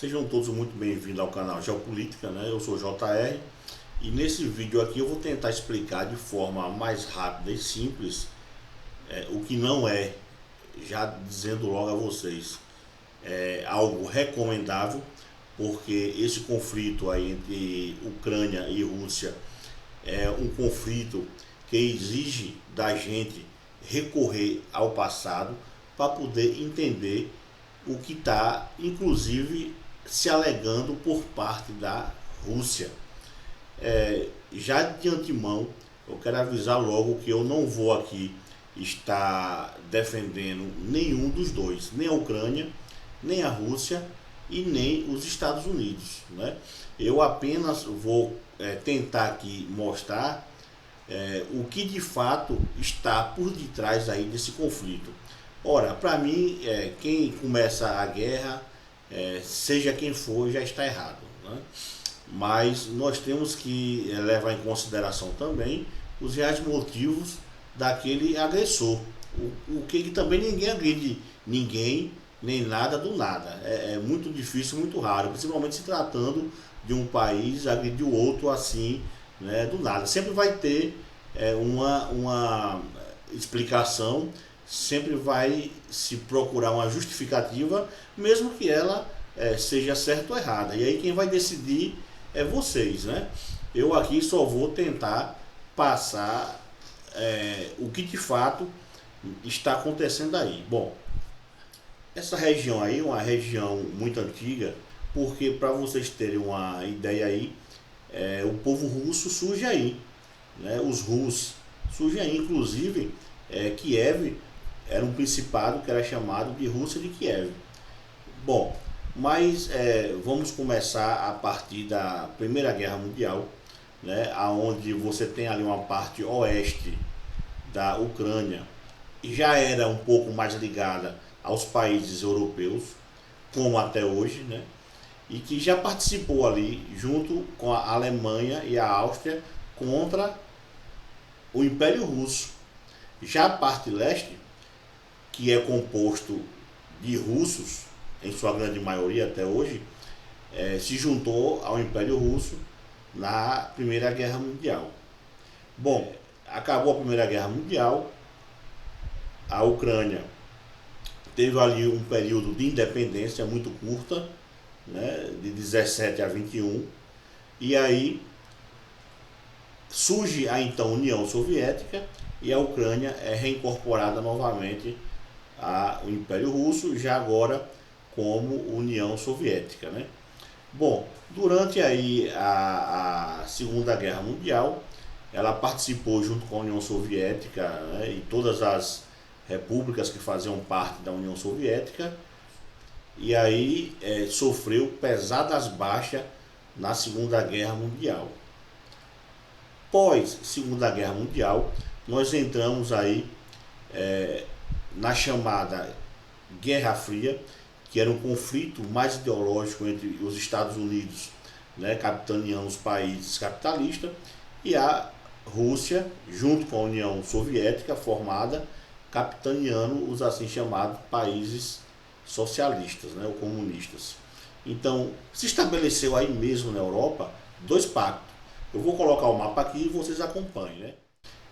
Sejam todos muito bem-vindos ao canal Geopolítica, né? Eu sou JR e nesse vídeo aqui eu vou tentar explicar de forma mais rápida e simples o que não é, já dizendo logo a vocês, algo recomendável, porque esse conflito aí entre Ucrânia e Rússia é um conflito que exige da gente recorrer ao passado para poder entender o que está, inclusive, se alegando por parte da Rússia. Já de antemão, eu quero avisar logo que eu não vou aqui estar defendendo nenhum dos dois, nem a Ucrânia, nem a Rússia e nem os Estados Unidos, né? Eu apenas vou tentar aqui mostrar o que de fato está por detrás aí desse conflito. Ora, para mim, quem começa a guerra, seja quem for, já está errado, né? Mas nós temos que levar em consideração também os reais motivos daquele agressor. O que também ninguém agride ninguém, nem nada do nada. É muito difícil, muito raro, principalmente se tratando de um país agredir o outro assim, né, do nada. Sempre vai ter uma explicação, sempre vai se procurar uma justificativa, mesmo que ela seja certa ou errada. E aí quem vai decidir é vocês, né? Eu aqui só vou tentar passar o que de fato está acontecendo aí. Bom, essa região aí é uma região muito antiga, porque para vocês terem uma ideia aí, o povo russo surge aí, né? Os russos surgem aí, inclusive Kiev era um principado que era chamado de Rússia de Kiev. Bom, mas vamos começar a partir da Primeira Guerra Mundial, né, onde você tem ali uma parte oeste da Ucrânia, e já era um pouco mais ligada aos países europeus, como até hoje, né, e que já participou ali, junto com a Alemanha e a Áustria, contra o Império Russo. Já a parte leste, que é composto de russos, em sua grande maioria até hoje, se juntou ao Império Russo na Primeira Guerra Mundial. Bom, acabou a Primeira Guerra Mundial, a Ucrânia teve ali um período de independência muito curta, né, de 17 a 21, e aí surge a então União Soviética e a Ucrânia é reincorporada novamente ao Império Russo, já agora como União Soviética, né? Bom, durante aí a Segunda Guerra Mundial, ela participou junto com a União Soviética, né, e todas as repúblicas que faziam parte da União Soviética, e aí sofreu pesadas baixas na Segunda Guerra Mundial. Pós Segunda Guerra Mundial, nós entramos aí na chamada Guerra Fria, que era um conflito mais ideológico entre os Estados Unidos, né, capitaneando os países capitalistas, e a Rússia, junto com a União Soviética formada, capitaneando os assim chamados países socialistas, né, ou comunistas. Então, se estabeleceu aí mesmo na Europa dois pactos. Eu vou colocar o mapa aqui e vocês acompanhem, né?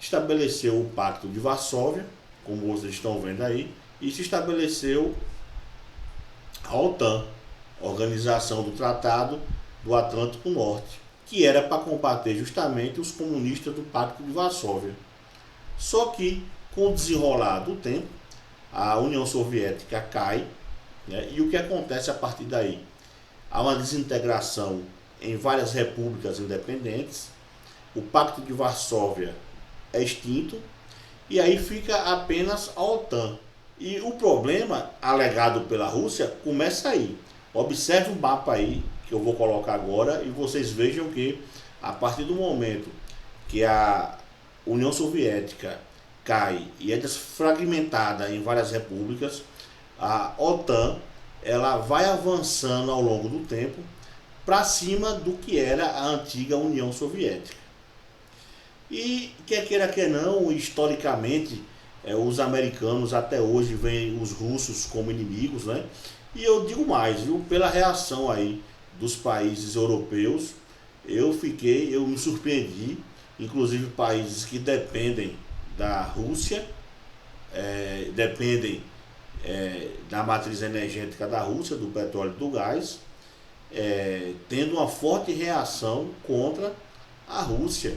Estabeleceu o Pacto de Varsóvia, como vocês estão vendo aí, e se estabeleceu a OTAN, Organização do Tratado do Atlântico Norte, que era para combater justamente os comunistas do Pacto de Varsóvia. Só que, com o desenrolar do tempo, a União Soviética cai, né, e o que acontece a partir daí? Há uma desintegração em várias repúblicas independentes, o Pacto de Varsóvia é extinto, e aí fica apenas a OTAN. E o problema, alegado pela Rússia, começa aí. Observe o mapa aí, que eu vou colocar agora, e vocês vejam que, a partir do momento que a União Soviética cai e é desfragmentada em várias repúblicas, a OTAN ela vai avançando ao longo do tempo para cima do que era a antiga União Soviética. E, quer queira quer não, historicamente, os americanos até hoje veem os russos como inimigos, né? E eu digo mais, viu, pela reação aí dos países europeus, eu me surpreendi, inclusive países que dependem da Rússia, dependem da matriz energética da Rússia, do petróleo e do gás, tendo uma forte reação contra a Rússia,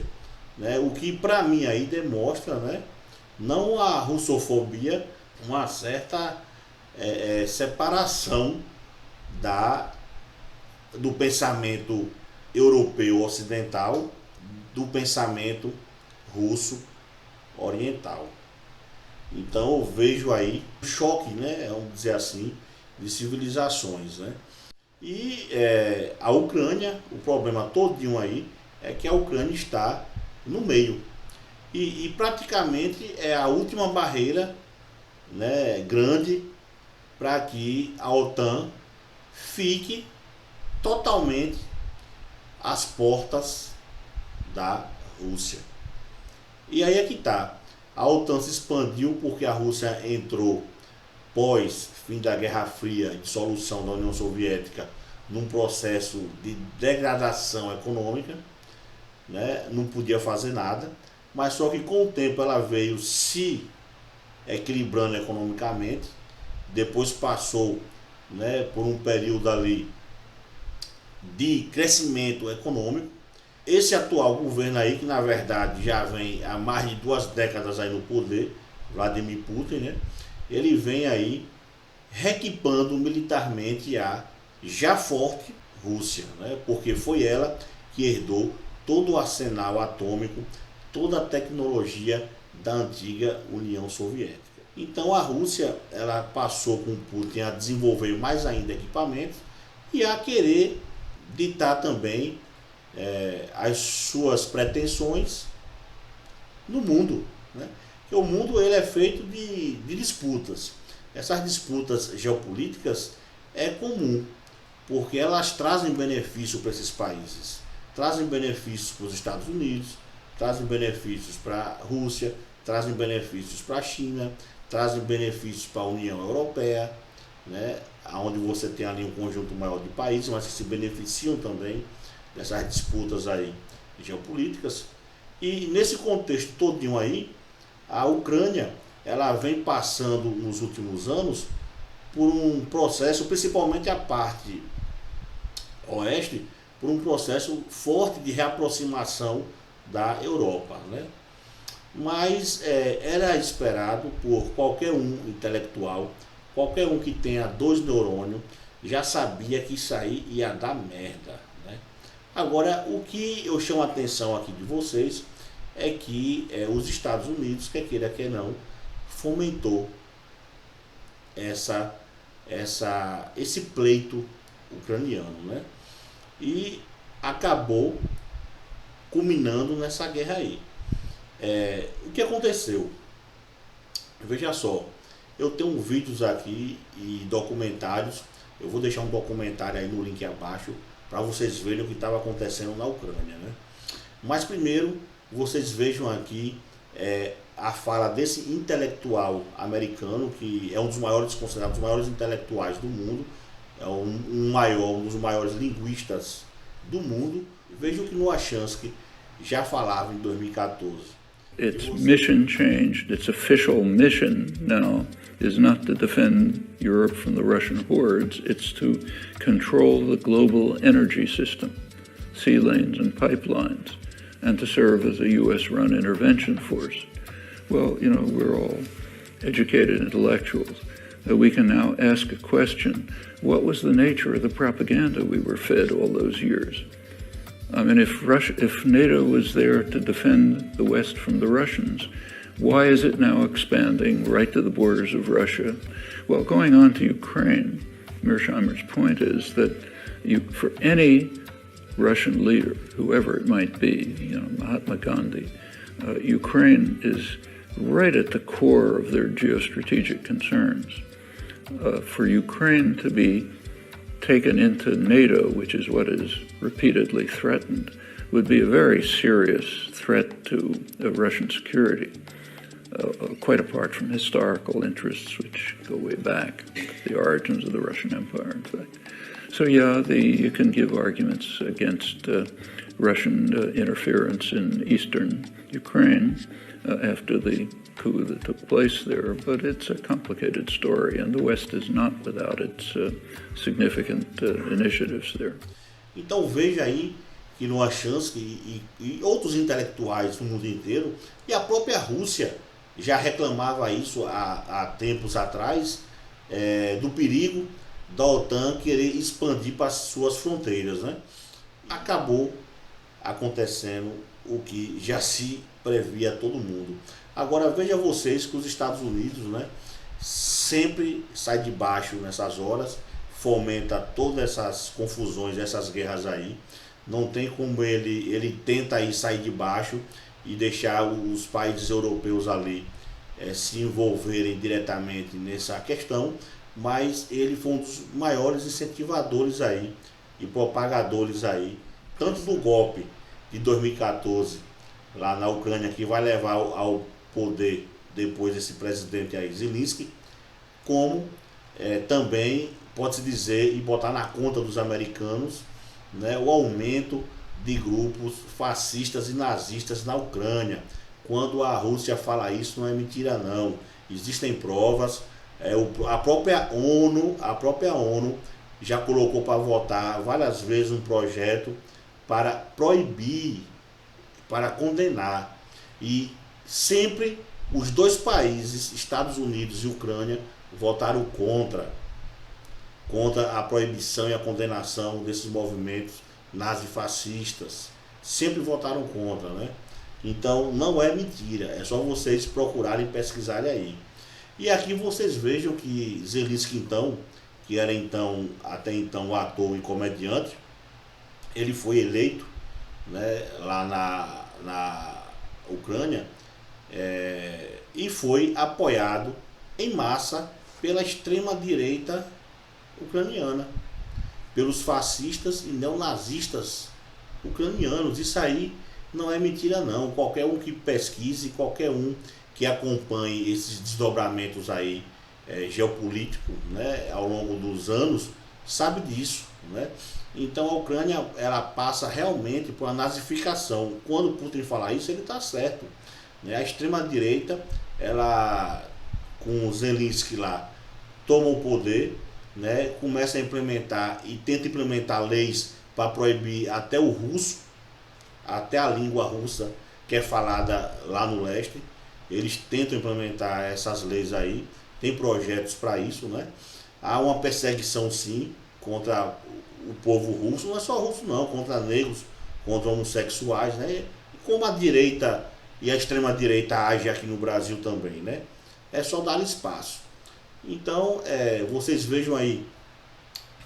né? O que para mim aí demonstra, né, não a russofobia, uma certa separação do pensamento europeu ocidental do pensamento russo oriental. Então eu vejo aí um choque, né, vamos dizer assim, de civilizações, né? E a Ucrânia, o problema todinho aí é que a Ucrânia está no meio e praticamente é a última barreira, né, grande para que a OTAN fique totalmente às portas da Rússia. E aí é que está. A OTAN se expandiu porque a Rússia entrou pós fim da Guerra Fria e dissolução da União Soviética num processo de degradação econômica, né? Não podia fazer nada, mas só que com o tempo ela veio se equilibrando economicamente, depois passou, né, por um período ali de crescimento econômico. Esse atual governo aí, que na verdade já vem há mais de 2 décadas aí no poder, Vladimir Putin, né, ele vem aí reequipando militarmente a já forte Rússia, né, porque foi ela que herdou todo o arsenal atômico, toda a tecnologia da antiga União Soviética. Então a Rússia, ela passou com Putin a desenvolver mais ainda equipamentos e a querer ditar também as suas pretensões no mundo, né? Porque o mundo ele é feito de disputas. Essas disputas geopolíticas é comum, porque elas trazem benefício para esses países, trazem benefícios para os Estados Unidos, trazem benefícios para a Rússia, trazem benefícios para a China, trazem benefícios para a União Europeia, né? Onde você tem ali um conjunto maior de países, mas que se beneficiam também dessas disputas aí geopolíticas. E nesse contexto todinho aí, a Ucrânia ela vem passando nos últimos anos por um processo, principalmente a parte oeste, por um processo forte de reaproximação da Europa, né? Mas era esperado por qualquer um intelectual, qualquer um que tenha 2 neurônios, já sabia que isso aí ia dar merda, né? Agora, o que eu chamo a atenção aqui de vocês é que os Estados Unidos, quer queira quer não, fomentou esse pleito ucraniano, né? E acabou culminando nessa guerra aí. O que aconteceu? Veja só, eu tenho vídeos aqui e documentários. Eu vou deixar um documentário aí no link abaixo para vocês verem o que estava acontecendo na Ucrânia, né? Mas primeiro vocês vejam aqui a fala desse intelectual americano, que é um dos maiores, considerados os maiores intelectuais do mundo, é um dos maiores linguistas do mundo. Vejam que Noah Chomsky já falava em 2014. Its mission changed. Its official mission now is not to defend Europe from the Russian hordes, it's to control the global energy system, sea lanes and pipelines, and to serve as a US-run intervention force. Well, you know, we're all educated intellectuals. We can now ask a question: what was the nature of the propaganda we were fed all those years? I mean, if NATO was there to defend the West from the Russians, why is it now expanding right to the borders of Russia? Well, going on to Ukraine, Mearsheimer's point is that for any Russian leader, whoever it might be, you know, Mahatma Gandhi, Ukraine is right at the core of their geostrategic concerns. For Ukraine to be taken into NATO, which is what is repeatedly threatened, would be a very serious threat to Russian security. quite apart from historical interests, which go way back, the origins of the Russian Empire, in fact. So yeah, you can give arguments against Russian interference in eastern Ukraine after the coup that took place there, but it's a complicated story, and the West is not without its significant initiatives there. Então veja aí que não há chance, e outros intelectuais no mundo inteiro, e a própria Rússia já reclamava isso há tempos atrás, do perigo da OTAN querer expandir para as suas fronteiras, né? Acabou acontecendo o que já se previa a todo mundo. Agora veja vocês que os Estados Unidos, né, sempre sai de baixo nessas horas, fomenta todas essas confusões, essas guerras aí. Não tem como ele tenta aí sair de baixo e deixar os países europeus ali se envolverem diretamente nessa questão, mas ele foi um dos maiores incentivadores aí e propagadores aí, tanto do golpe de 2014 lá na Ucrânia, que vai levar ao poder depois desse presidente aí, Zelensky, como também pode-se dizer e botar na conta dos americanos, né, o aumento de grupos fascistas e nazistas na Ucrânia. Quando a Rússia fala isso, não é mentira não, existem provas. A própria ONU já colocou para votar várias vezes um projeto para proibir, para condenar, e sempre os dois países, Estados Unidos e Ucrânia, votaram contra a proibição e a condenação desses movimentos nazifascistas. Sempre votaram contra, né? Então não é mentira, é só vocês procurarem e pesquisarem aí. E aqui vocês vejam que Zelensky, então, que era até então o ator e comediante, ele foi eleito, né, lá na Ucrânia, e foi apoiado em massa pela extrema-direita ucraniana, pelos fascistas e neonazistas ucranianos. Isso aí não é mentira não, qualquer um que pesquise, qualquer um que acompanhe esses desdobramentos aí geopolíticos, né, ao longo dos anos, sabe disso, né? Então a Ucrânia, ela passa realmente por uma nazificação. Quando Putin falar isso, ele está certo, né? A extrema-direita, ela, com Zelensky lá, toma o poder, né, começa a implementar e tenta implementar leis para proibir até o russo, até a língua russa que é falada lá no leste. Eles tentam implementar essas leis aí, tem projetos para isso, né? Há uma perseguição sim contra o povo russo, não é só russo não, contra negros, contra homossexuais, né? Como a direita e a extrema-direita age aqui no Brasil também, né? É só dar espaço. Então, vocês vejam aí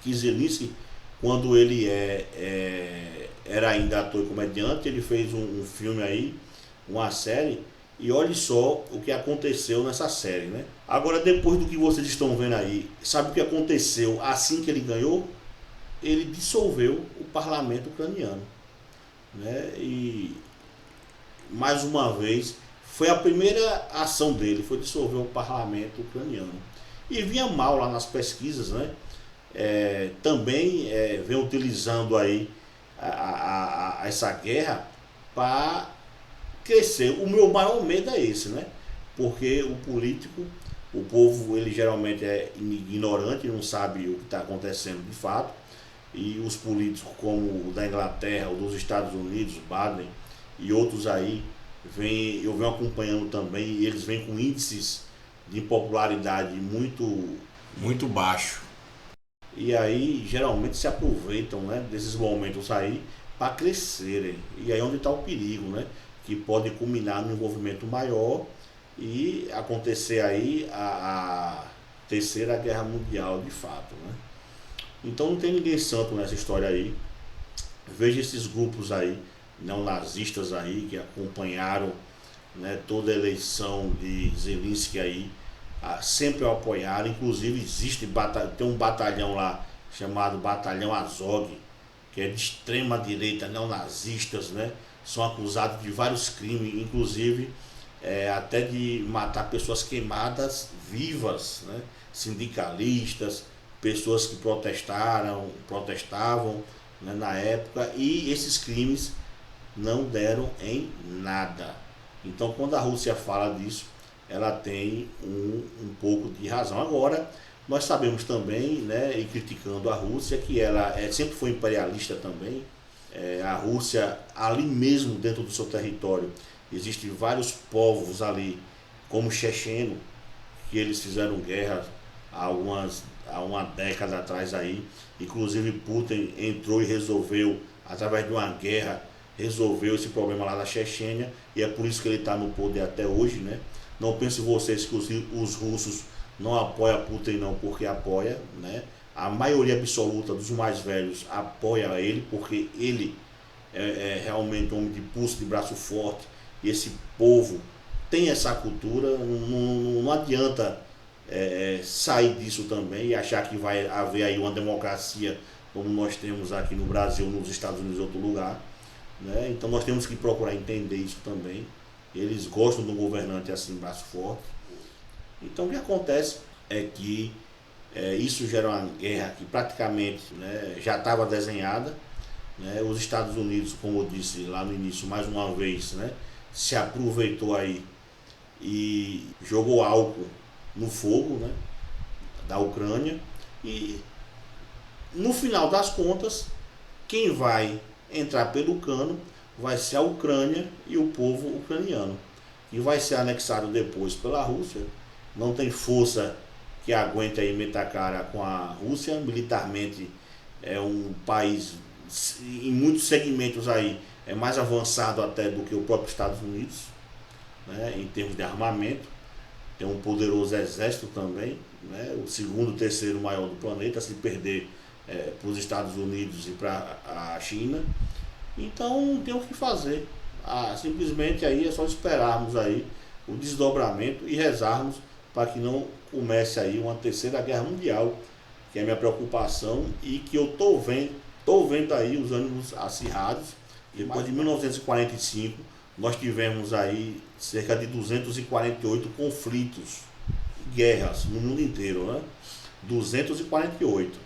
que Zelensky, quando ele era ainda ator e comediante, ele fez um filme aí, uma série, e olhe só o que aconteceu nessa série, né? Agora, depois do que vocês estão vendo aí, sabe o que aconteceu assim que ele ganhou? Ele dissolveu o parlamento ucraniano, né? E mais uma vez foi a primeira ação dele, foi dissolver o parlamento ucraniano. E vinha mal lá nas pesquisas, né? Também vem utilizando aí essa guerra para crescer. O meu maior medo é esse, né? Porque o político, o povo, ele geralmente é ignorante, não sabe o que está acontecendo de fato. E os políticos como o da Inglaterra, o dos Estados Unidos, Biden e outros aí, eu venho acompanhando também, e eles vêm com índices de popularidade muito baixo. E aí geralmente se aproveitam, né, desses momentos aí para crescerem. E aí é onde está o perigo, né? Que pode culminar no envolvimento maior e acontecer aí a Terceira Guerra Mundial de fato, né? Então não tem ninguém santo nessa história aí. Veja esses grupos aí, neonazistas aí, que acompanharam, né, toda a eleição de Zelensky aí, sempre o apoiaram. Inclusive tem um batalhão lá chamado Batalhão Azov, que é de extrema direita, neonazistas, né? São acusados de vários crimes, inclusive até de matar pessoas queimadas vivas, né? Sindicalistas, pessoas que protestavam, né, na época, e esses crimes não deram em nada. Então, quando a Rússia fala disso, ela tem um pouco de razão. Agora, nós sabemos também, né, e criticando a Rússia, que ela sempre foi imperialista também. A Rússia, ali mesmo dentro do seu território, existem vários povos ali, como o checheno, que eles fizeram guerra há uma década atrás aí. Inclusive Putin entrou e resolveu, através de uma guerra, resolveu esse problema lá da Chechênia, e é por isso que ele está no poder até hoje, né? Não pensem vocês que os russos não apoiam Putin não, porque apoia, né? A maioria absoluta dos mais velhos apoia ele, porque ele é realmente um homem de pulso, de braço forte, e esse povo tem essa cultura. Não adianta sair disso também e achar que vai haver aí uma democracia como nós temos aqui no Brasil, nos Estados Unidos, em outro lugar, né? Então nós temos que procurar entender isso também. Eles gostam de um governante assim, braço forte. Então o que acontece é que isso gera uma guerra que praticamente, né, já estava desenhada, né? Os Estados Unidos, como eu disse lá no início, mais uma vez, né, se aproveitou aí e jogou álcool no fogo, né, da Ucrânia, e no final das contas, quem vai entrar pelo cano vai ser a Ucrânia e o povo ucraniano, e vai ser anexado depois pela Rússia. Não tem força que aguente aí meter a cara com a Rússia. Militarmente é um país, em muitos segmentos aí, é mais avançado até do que o próprio Estados Unidos, né, em termos de armamento. Tem um poderoso exército também, né, o segundo, terceiro maior do planeta, se perder para os Estados Unidos e para a China. Então não tem o que fazer. Simplesmente aí é só esperarmos aí o desdobramento e rezarmos para que não comece aí uma terceira guerra mundial, que é a minha preocupação, e que eu tô vendo aí os ânimos acirrados. Depois de 1945, nós tivemos aí cerca de 248 conflitos, guerras no mundo inteiro, né? 248.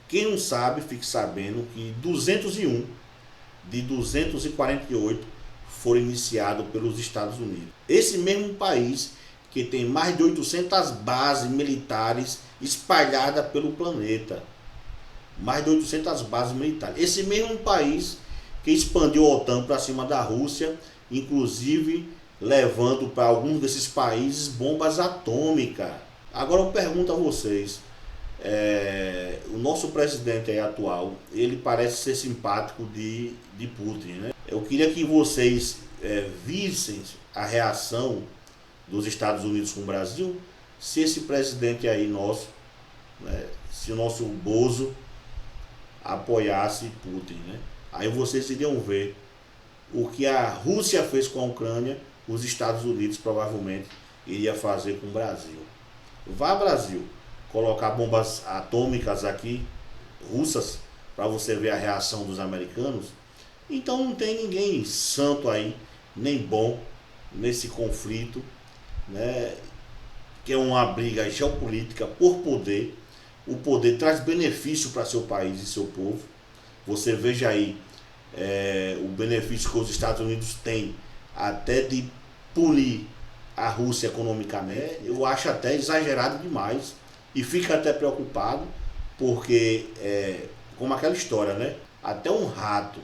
Quem não sabe, fique sabendo que 201 de 248 foram iniciados pelos Estados Unidos. Esse mesmo país que tem mais de 800 bases militares espalhadas pelo planeta. Mais de 800 bases militares. Esse mesmo país que expandiu a OTAN para cima da Rússia, inclusive levando para alguns desses países bombas atômicas. Agora eu pergunto a vocês, o nosso presidente aí atual, ele parece ser simpático de Putin, né? Eu queria que vocês vissem a reação dos Estados Unidos com o Brasil, se esse presidente aí nosso, né, se o nosso Bozo apoiasse Putin, né? Aí vocês iriam ver o que a Rússia fez com a Ucrânia, os Estados Unidos provavelmente iria fazer com o Brasil. Vá, Brasil, colocar bombas atômicas aqui, russas, para você ver a reação dos americanos. Então não tem ninguém santo aí, nem bom, nesse conflito, né, que é uma briga geopolítica por poder. O poder traz benefício para seu país e seu povo. Você veja aí o benefício que os Estados Unidos têm até de punir a Rússia economicamente. Eu acho até exagerado demais e fico até preocupado, porque como aquela história, né? Até um rato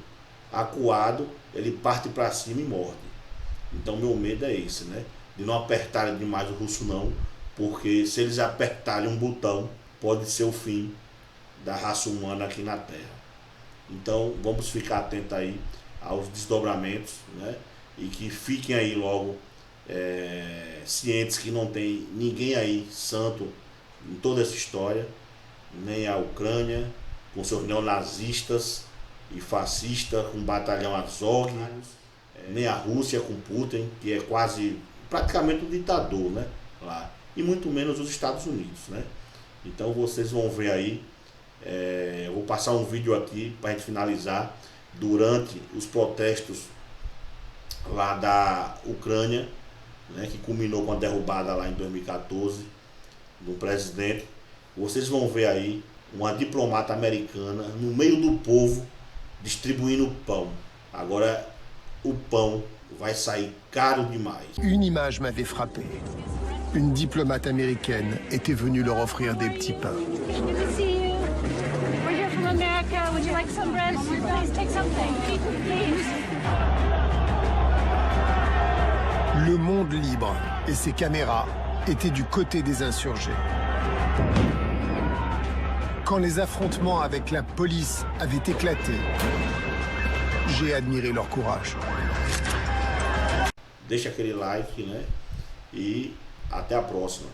acuado, ele parte para cima e morde. Então meu medo é esse, né? De não apertarem demais o russo não, porque se eles apertarem um botão, pode ser o fim da raça humana aqui na Terra. Então vamos ficar atentos aí aos desdobramentos, né? E que fiquem aí logo cientes que não tem ninguém aí santo em toda essa história, nem a Ucrânia com seus neonazistas e fascistas com o batalhão Azov, nem a Rússia com Putin, que é praticamente um ditador, né, lá, e muito menos os Estados Unidos, né? Então vocês vão ver aí, eu vou passar um vídeo aqui para a gente finalizar, durante os protestos lá da Ucrânia, né, que culminou com a derrubada lá em 2014 do presidente. Vocês vão ver aí uma diplomata americana no meio do povo distribuindo pão. Agora o pão vai sair caro demais. Une image m'avait frappé. Une diplomate américaine était venue leur offrir des petits pains. Good to see you. We're here from America. Would you like some bread? Please take something. Please. Le monde libre et ses caméras étaient du côté des insurgés. Quand les affrontements avec la police avaient éclaté, j'ai admiré leur courage. Deixa aquele like, né? E até a próxima.